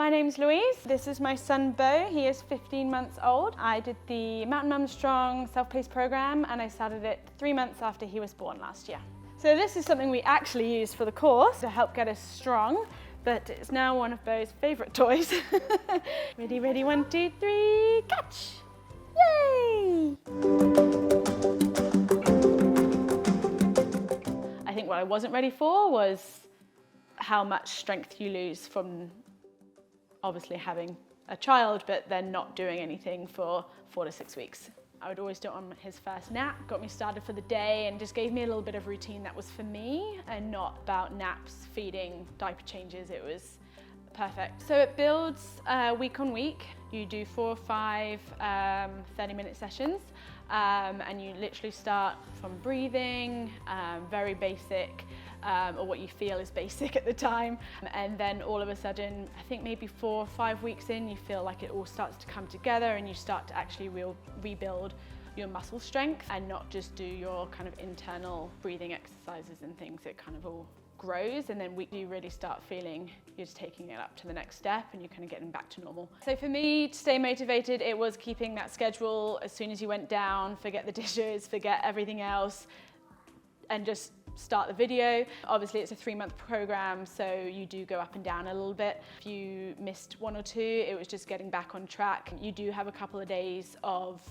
My name's Louise. This is my son Beau. He is 15 months old. I did the Mountain Mum Strong self-paced program and I started it 3 months after he was born last year. So this is something we actually used for the course to help get us strong, but it's now one of Beau's favourite toys. Ready, ready, 1, 2, 3, catch! Yay! I think what I wasn't ready for was how much strength you lose from obviously having a child, but then not doing anything for 4 to 6 weeks. I would always do it on his first nap, got me started for the day and just gave me a little bit of routine that was for me and not about naps, feeding, diaper changes. It was perfect. So it builds week on week. You do 4 or 5 30-minute sessions and you literally start from breathing, very basic, or what you feel is basic at the time. And then all of a sudden, I think maybe 4 or 5 weeks in, you feel like it all starts to come together and you start to actually rebuild your muscle strength and not just do your kind of internal breathing exercises and things. It kind of all grows, and then you really start feeling you're just taking it up to the next step and you're kind of getting back to normal. So for me, to stay motivated, it was keeping that schedule. As soon as you went down, forget the dishes, forget everything else, and just start the video. Obviously it's a 3-month program, so you do go up and down a little bit. If you missed 1 or 2, it was just getting back on track. You do have a couple of days of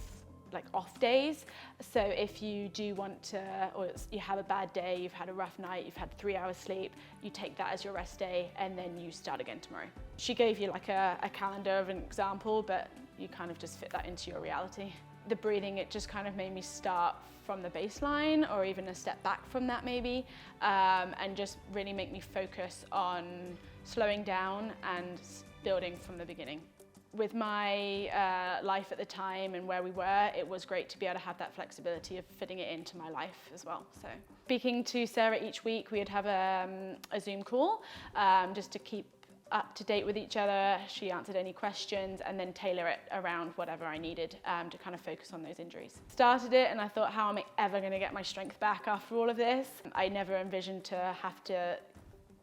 like off days. So if you do want to, or you have a bad day, you've had a rough night, you've had 3 hours sleep, you take that as your rest day and then you start again tomorrow. She gave you like a calendar of an example, but you kind of just fit that into your reality. The breathing, it just kind of made me start from the baseline or even a step back from that maybe, and just really make me focus on slowing down and building from the beginning. With my life at the time and where we were, it was great to be able to have that flexibility of fitting it into my life as well. So speaking to Sarah each week, we'd have a Zoom call just to keep up to date with each other. She answered any questions and then tailor it around whatever I needed to kind of focus on those injuries. Started it and I thought, how am I ever going to get my strength back after all of this? I never envisioned to have to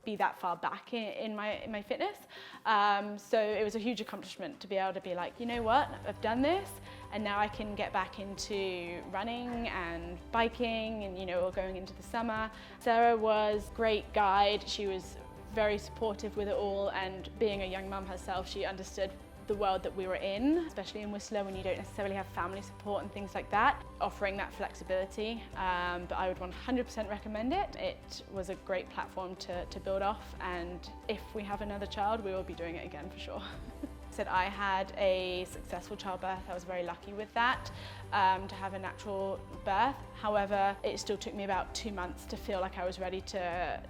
be that far back in my fitness. So it was a huge accomplishment to be able to be like, you know what, I've done this and now I can get back into running and biking and, you know, or going into the summer. Sarah was a great guide. She was very supportive with it all, and being a young mum herself, she understood the world that we were in, especially in Whistler when you don't necessarily have family support and things like that, offering that flexibility. But I would 100% recommend it. It was a great platform to build off, and if we have another child, we will be doing it again for sure. Said I had a successful childbirth. I was very lucky with that, to have a natural birth. However, it still took me about 2 months to feel like I was ready to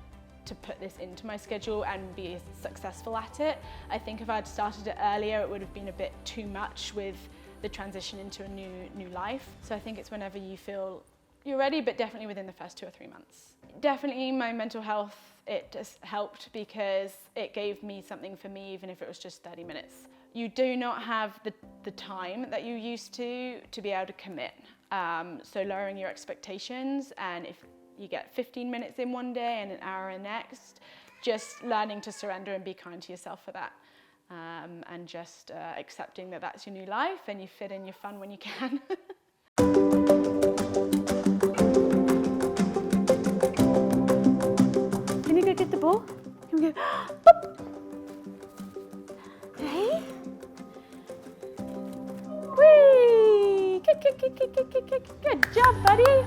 put this into my schedule and be successful at it. I think if I'd started it earlier, it would have been a bit too much with the transition into a new life. So I think it's whenever you feel you're ready, but definitely within the first 2 or 3 months. Definitely my mental health, it just helped because it gave me something for me, even if it was just 30 minutes. You do not have the time that you used to be able to commit. So lowering your expectations, and if you get 15 minutes in one day and an hour in next, just learning to surrender and be kind to yourself for that. And just accepting that that's your new life and you fit in your fun when you can. Can you go get the ball? Can we go, boop. Hey? Whee! Kick, kick, kick, kick, kick, kick, kick. Good job, buddy.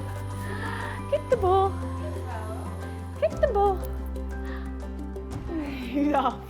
Kick the ball. Kick the ball. He's off.